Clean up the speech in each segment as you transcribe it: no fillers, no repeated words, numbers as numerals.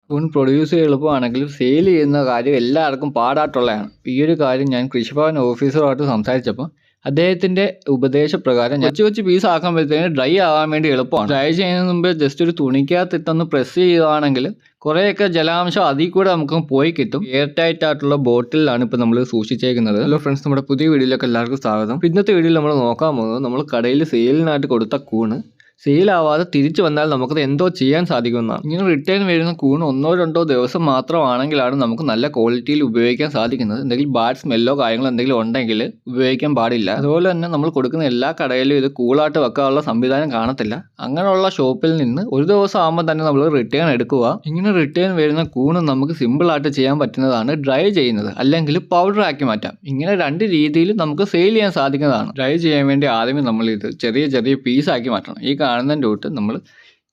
കൂൺ produce എളുപ്പമാണെങ്കിലും sale ചെയ്യുന്ന കാര്യം എല്ലാവർക്കും പാടായിട്ടുള്ളതാണ്. ഈ ഒരു കാര്യം ഞാൻ കൃഷിഭവൻ ഓഫീസറുമായിട്ട് സംസാരിച്ചപ്പോൾ അദ്ദേഹത്തിൻ്റെ ഉപദേശപ്രകാരം കൊച്ചു കൊച്ചു പീസ് ആക്കുമ്പോഴത്തേന് ഡ്രൈ ആകാൻ വേണ്ടി എളുപ്പമാണ്. ഡ്രൈ ചെയ്യുന്നതിന് മുമ്പ് ജസ്റ്റ് ഒരു തുണിക്കകത്തിട്ടൊന്ന് പ്രസ് ചെയ്യുകയാണെങ്കിൽ കുറേയൊക്കെ ജലാംശം അതിൽ കൂടെ നമുക്ക് പോയി കിട്ടും. എയർ ടൈറ്റ് ആയിട്ടുള്ള ബോട്ടിലാണ് ഇപ്പോൾ നമ്മൾ സൂക്ഷിച്ചേക്കുന്നത്. ഹലോ ഫ്രണ്ട്സ്, നമ്മുടെ പുതിയ വീഡിയോയിലേക്ക് എല്ലാവർക്കും സ്വാഗതം. ഇന്നത്തെ വീഡിയോയിൽ നമ്മൾ നോക്കാൻ പോകുന്നത് നമ്മൾ കടയിൽ സെയിലിനായിട്ട് കൊടുത്ത കൂണ് സെയിലാവാതെ തിരിച്ചു വന്നാൽ നമുക്കത് എന്തോ ചെയ്യാൻ സാധിക്കുന്നതാണ്. ഇങ്ങനെ റിട്ടേൺ വരുന്ന കൂൺ 1-2 ദിവസം മാത്രമാണെങ്കിലാണ് നമുക്ക് നല്ല ക്വാളിറ്റിയിൽ ഉപയോഗിക്കാൻ സാധിക്കുന്നത്. എന്തെങ്കിലും ബാഡ് സ്മെല്ലോ കാര്യങ്ങളോ എന്തെങ്കിലും ഉണ്ടെങ്കിൽ ഉപയോഗിക്കാൻ പാടില്ല. അതുപോലെ തന്നെ നമ്മൾ കൊടുക്കുന്ന എല്ലാ കടയിലും ഇത് കൂളായിട്ട് വെക്കാനുള്ള സംവിധാനം കാണത്തില്ല. അങ്ങനെയുള്ള ഷോപ്പിൽ നിന്ന് ഒരു ദിവസം ആകുമ്പോൾ തന്നെ നമ്മൾ റിട്ടേൺ എടുക്കുക. ഇങ്ങനെ റിട്ടേൺ വരുന്ന കൂണ് നമുക്ക് സിമ്പിളായിട്ട് ചെയ്യാൻ പറ്റുന്നതാണ് ഡ്രൈ ചെയ്യുന്നത്, അല്ലെങ്കിൽ പൗഡർ ആക്കി മാറ്റാം. ഇങ്ങനെ 2 രീതിയിൽ നമുക്ക് സെയിൽ ചെയ്യാൻ സാധിക്കുന്നതാണ്. ഡ്രൈ ചെയ്യാൻ വേണ്ടി ആദ്യമേ നമ്മൾ ഇത് ചെറിയ ചെറിയ പീസാക്കി മാറ്റണം. ഈ കാണുന്നതിൻ്റെ തൊട്ട് നമ്മൾ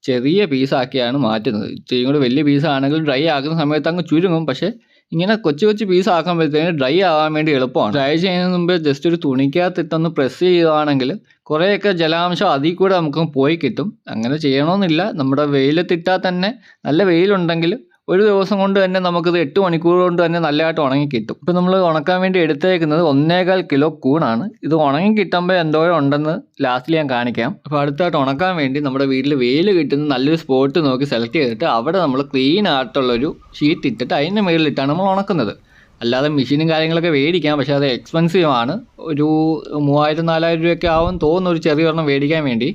ചെറിയ പീസാക്കിയാണ് മാറ്റുന്നത്. ഇച്ചിരി കൂടി വലിയ പീസാണെങ്കിൽ ഡ്രൈ ആക്കുന്ന സമയത്ത് അങ്ങ് ചുരുങ്ങും. പക്ഷേ ഇങ്ങനെ കൊച്ചു കൊച്ചു പീസ് ആക്കുമ്പോഴത്തേന് ഡ്രൈ ആകാൻ വേണ്ടി എളുപ്പമാണ്. ഡ്രൈ ചെയ്യുന്നതിന് മുമ്പ് ജസ്റ്റ് ഒരു തുണിക്കകത്തിട്ടൊന്ന് പ്രസ് ചെയ്യുകയാണെങ്കിൽ കുറേയൊക്കെ ജലാംശം അതിൽ കൂടെ നമുക്ക് പോയി കിട്ടും. അങ്ങനെ ചെയ്യണമെന്നില്ല. നമ്മുടെ വെയിലത്തിട്ടാൽ തന്നെ നല്ല വെയിലുണ്ടെങ്കിൽ ഒരു ദിവസം കൊണ്ട് തന്നെ നമുക്കിത് 8 മണിക്കൂർ കൊണ്ട് തന്നെ നല്ലതായിട്ട് ഉണങ്ങി കിട്ടും. ഇപ്പോൾ നമ്മൾ ഉണക്കാൻ വേണ്ടി എടുത്തേക്കുന്നത് 1.25 കിലോ കൂണാണ്. ഇത് ഉണങ്ങി കിട്ടുമ്പോൾ എന്തോരം ഉണ്ടെന്ന് ലാസ്റ്റിൽ ഞാൻ കാണിക്കാം. അപ്പോൾ അടുത്തായിട്ട് ഉണക്കാൻ വേണ്ടി നമ്മുടെ വീട്ടിൽ വെയിൽ കിട്ടുന്ന നല്ലൊരു സ്പോട്ട് നോക്കി സെലക്ട് ചെയ്തിട്ട് അവിടെ നമ്മൾ ക്ലീൻ ആയിട്ടുള്ളൊരു ഷീറ്റ് ഇട്ടിട്ട് അതിൻ്റെ മുകളിലിട്ടാണ് നമ്മൾ ഉണക്കുന്നത്. അല്ലാതെ മെഷീനും കാര്യങ്ങളൊക്കെ മേടിക്കാം, പക്ഷേ അത് എക്സ്പെൻസീവ് ആണ്. ഒരു 3000-4000 രൂപയൊക്കെ ആവും തോന്നുന്നു ഒരു ചെറിയ ഒരെണ്ണം മേടിക്കാൻ വേണ്ടി.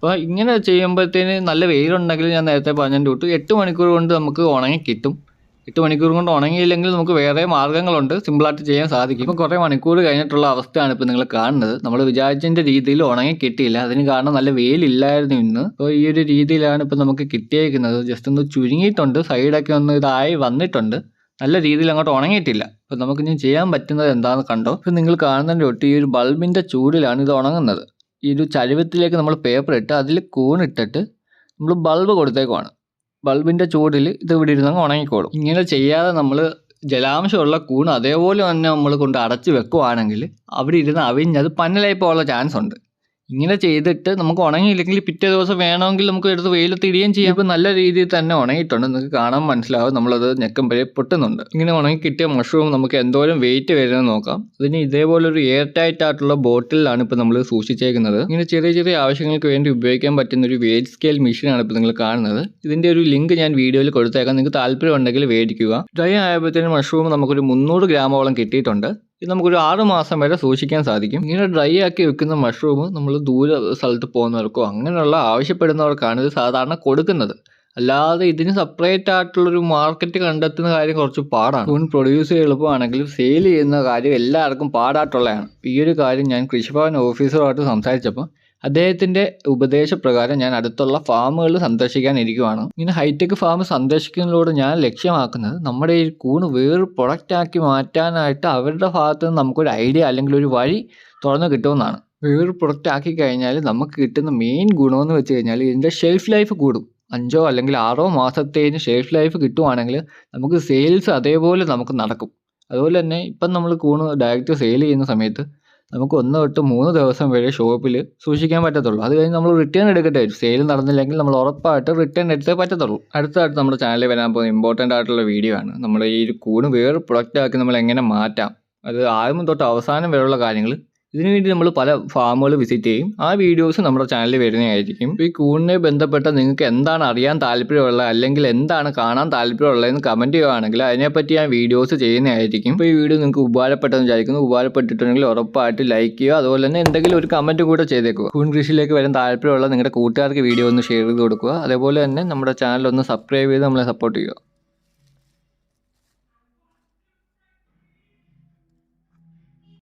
അപ്പോൾ ഇങ്ങനെ ചെയ്യുമ്പോഴത്തേന് നല്ല വെയിലുണ്ടെങ്കിൽ ഞാൻ നേരത്തെ പറഞ്ഞതിൻ്റെ തൊട്ട് 8 മണിക്കൂർ കൊണ്ട് നമുക്ക് ഉണങ്ങി കിട്ടും. 8 മണിക്കൂർ കൊണ്ട് ഉണങ്ങിയില്ലെങ്കിൽ നമുക്ക് വേറെ മാർഗ്ഗങ്ങളുണ്ട്, സിമ്പിളായിട്ട് ചെയ്യാൻ സാധിക്കും. ഇപ്പോൾ കുറേ മണിക്കൂർ കഴിഞ്ഞിട്ടുള്ള അവസ്ഥയാണ് ഇപ്പോൾ നിങ്ങൾ കാണുന്നത്. നമ്മൾ വിചാരിച്ചതിൻ്റെ രീതിയിൽ ഉണങ്ങി കിട്ടിയില്ല. അതിന് കാരണം നല്ല വെയിലില്ലായിരുന്നു ഇന്ന്. അപ്പോൾ ഈ ഒരു രീതിയിലാണ് ഇപ്പോൾ നമുക്ക് കിട്ടിയേക്കുന്നത്. ജസ്റ്റ് ഒന്ന് ചുരുങ്ങിയിട്ടുണ്ട്, സൈഡൊക്കെ ഒന്ന് ഇതായി വന്നിട്ടുണ്ട്. നല്ല രീതിയിൽ അങ്ങോട്ട് ഉണങ്ങിയിട്ടില്ല. അപ്പോൾ നമുക്കിനി ചെയ്യാൻ പറ്റുന്നത് എന്താണെന്ന് കണ്ടോ. ഇപ്പോൾ നിങ്ങൾ കാണുന്നതിൻ്റെ തൊട്ട് ഈ ഒരു ബൾബിൻ്റെ ചൂടിലാണ് ഇത് ഉണങ്ങുന്നത്. ഈ ഒരു ചരുവത്തിലേക്ക് നമ്മൾ പേപ്പർ ഇട്ട് അതിൽ കൂണിട്ടിട്ട് നമ്മൾ ബൾബ് കൊടുത്തേക്കുവാണ്. ബൾബിൻ്റെ ചൂടിൽ ഇത് ഇവിടെ ഇരുന്ന് ഉണങ്ങിക്കോളും. ഇങ്ങനെ ചെയ്യാതെ നമ്മൾ ജലാംശമുള്ള കൂൺ അതേപോലെ തന്നെ നമ്മൾ കൊണ്ട് അടച്ച് വെക്കുവാണെങ്കിൽ അവിടെ ഇരുന്ന് അവിഞ്ഞത് പന്നലായി പോകാനുള്ള ചാൻസ് ഉണ്ട്. ഇങ്ങനെ ചെയ്തിട്ട് നമുക്ക് ഉണങ്ങിയില്ലെങ്കിൽ പിറ്റേ ദിവസം വേണമെങ്കിൽ നമുക്ക് എടുത്ത് വെയിലത്ത് ഇടുകയും ചെയ്യാം. ഇപ്പോൾ നല്ല രീതിയിൽ തന്നെ ഉണങ്ങിയിട്ടുണ്ട്. നിങ്ങൾക്ക് കാണാൻ മനസ്സിലാവും നമ്മളത് ഞെക്കുമ്പോഴേ പൊട്ടുന്നുണ്ട്. ഇങ്ങനെ ഉണങ്ങി കിട്ടിയ മഷ്റൂം നമുക്ക് എന്തോരം വെയിറ്റ് വരുന്നത് നോക്കാം. അതിന് ഇതേപോലെ ഒരു എയർ ടൈറ്റ് ആയിട്ടുള്ള ബോട്ടിലാണ് ഇപ്പോൾ നമ്മൾ സൂക്ഷിച്ചേക്കുന്നത്. ഇങ്ങനെ ചെറിയ ചെറിയ ആവശ്യങ്ങൾക്ക് വേണ്ടി ഉപയോഗിക്കാൻ പറ്റുന്ന ഒരു വെയിറ്റ് സ്കെയിൽ മെഷീനാണ് ഇപ്പോൾ നിങ്ങൾ കാണുന്നത്. ഇതിൻ്റെ ഒരു ലിങ്ക് ഞാൻ വീഡിയോയിൽ കൊടുത്തേക്കാം. നിങ്ങൾക്ക് താല്പര്യം ഉണ്ടെങ്കിൽ മേടിക്കുക. ഡ്രൈ ആയപ്പോഴത്തേനും മഷ്റൂം നമുക്കൊരു 300 ഗ്രാമോളം കിട്ടിയിട്ടുണ്ട്. ഇത് നമുക്കൊരു 6 മാസം വരെ സൂക്ഷിക്കാൻ സാധിക്കും. ഇങ്ങനെ ഡ്രൈ ആക്കി വെക്കുന്ന മഷ്റൂം നമ്മൾ ദൂരെ സ്ഥലത്ത് പോകുന്നവർക്കോ അങ്ങനെയുള്ള ആവശ്യപ്പെടുന്നവർക്കാണ് ഇത് സാധാരണ കൊടുക്കുന്നത്. അല്ലാതെ ഇതിന് സെപ്പറേറ്റ് ആയിട്ടുള്ളൊരു മാർക്കറ്റ് കണ്ടെത്തുന്ന കാര്യം കുറച്ച് പാടാണ്. കൂൺ പ്രൊഡ്യൂസ് എളുപ്പമാണെങ്കിലും സെയിൽ ചെയ്യുന്ന കാര്യം എല്ലാവർക്കും പാടായിട്ടുള്ളതാണ്. ഈ ഒരു കാര്യം ഞാൻ കൃഷിഭവൻ ഓഫീസറുമായിട്ട് സംസാരിച്ചപ്പോൾ അദ്ദേഹത്തിൻ്റെ ഉപദേശപ്രകാരം ഞാൻ അടുത്തുള്ള ഫാമുകൾ സന്ദർശിക്കാൻ ഇരിക്കുവാണ്. ഇങ്ങനെ ഹൈടെക് ഫാം സന്ദർശിക്കുന്നതിലൂടെ ഞാൻ ലക്ഷ്യമാക്കുന്നത് നമ്മുടെ ഈ കൂണ് വേറൊരു പ്രൊഡക്റ്റ് ആക്കി മാറ്റാനായിട്ട് അവരുടെ ഭാഗത്ത് നിന്ന് നമുക്കൊരു ഐഡിയ അല്ലെങ്കിൽ ഒരു വഴി തുറന്നു കിട്ടുമെന്നാണ്. വേറൊരു പ്രൊഡക്റ്റ് ആക്കി കഴിഞ്ഞാൽ നമുക്ക് കിട്ടുന്ന മെയിൻ ഗുണമെന്ന് വെച്ച് കഴിഞ്ഞാൽ ഇതിൻ്റെ ഷെൽഫ് ലൈഫ് കൂടും. 5 അല്ലെങ്കിൽ 6 മാസത്തേന് ഷെൽഫ് ലൈഫ് കിട്ടുവാണെങ്കിൽ നമുക്ക് സെയിൽസ് അതേപോലെ നമുക്ക് നടക്കും. അതുപോലെ തന്നെ ഇപ്പം നമ്മൾ കൂണ് ഡയറക്റ്റ് സെയിൽ ചെയ്യുന്ന സമയത്ത് നമുക്ക് 1 തൊട്ട് 3 ദിവസം വരെ ഷോപ്പിൽ സൂക്ഷിക്കാൻ പറ്റത്തുള്ളൂ. അത് കഴിഞ്ഞ് നമ്മൾ റിട്ടേൺ എടുക്കേണ്ടി വരും. സെയിൽ നടന്നില്ലെങ്കിൽ നമ്മൾ ഉറപ്പായിട്ട് റിട്ടേൺ എടുത്തേ പറ്റത്തുള്ളൂ. അടുത്തായിട്ട് നമ്മുടെ ചാനലിൽ വരാൻ പോകുന്ന ഇമ്പോർട്ടൻ്റ് ആയിട്ടുള്ള വീഡിയോ ആണ് നമ്മുടെ ഈ ഒരു കൂണ് വേറെ പ്രൊഡക്റ്റ് ആക്കി നമ്മൾ എങ്ങനെ മാറ്റാം. അത് ആദ്യം തൊട്ട് അവസാനം വരെയുള്ള കാര്യങ്ങൾ. ഇതിനുവേണ്ടി നമ്മൾ പല ഫാമുകൾ വിസിറ്റ് ചെയ്യും. ആ വീഡിയോസ് നമ്മുടെ ചാനലിൽ വരുന്നതായിരിക്കും. ഈ കൂണിനെ ബന്ധപ്പെട്ട നിങ്ങൾക്ക് എന്താണ് അറിയാൻ താല്പര്യമുള്ളത് അല്ലെങ്കിൽ എന്താണ് കാണാൻ താല്പര്യമുള്ളതെന്ന് കമൻറ്റ് ചെയ്യുകയാണെങ്കിൽ അതിനെപ്പറ്റി ഞാൻ വീഡിയോസ് ചെയ്യുന്നതായിരിക്കും. ഇപ്പോൾ ഈ വീഡിയോ നിങ്ങൾക്ക് ഉപകാരപ്പെട്ടെന്ന് വിചാരിക്കുന്നു. ഉപകാരപ്പെട്ടിട്ടുണ്ടെങ്കിൽ ഉറപ്പായിട്ട് ലൈക്ക് ചെയ്യുക. അതുപോലെ തന്നെ എന്തെങ്കിലും ഒരു കമൻറ്റ് കൂടെ ചെയ്തേക്കുക. കൂൺ കൃഷിയിലേക്ക് വരാൻ താല്പര്യമുള്ള നിങ്ങളുടെ കൂട്ടുകാർക്ക് വീഡിയോ ഒന്ന് ഷെയർ ചെയ്ത് കൊടുക്കുക. അതേപോലെ തന്നെ നമ്മുടെ ചാനൽ ഒന്ന് സബ്സ്ക്രൈബ് ചെയ്ത് നമ്മളെ സപ്പോർട്ട് ചെയ്യുക.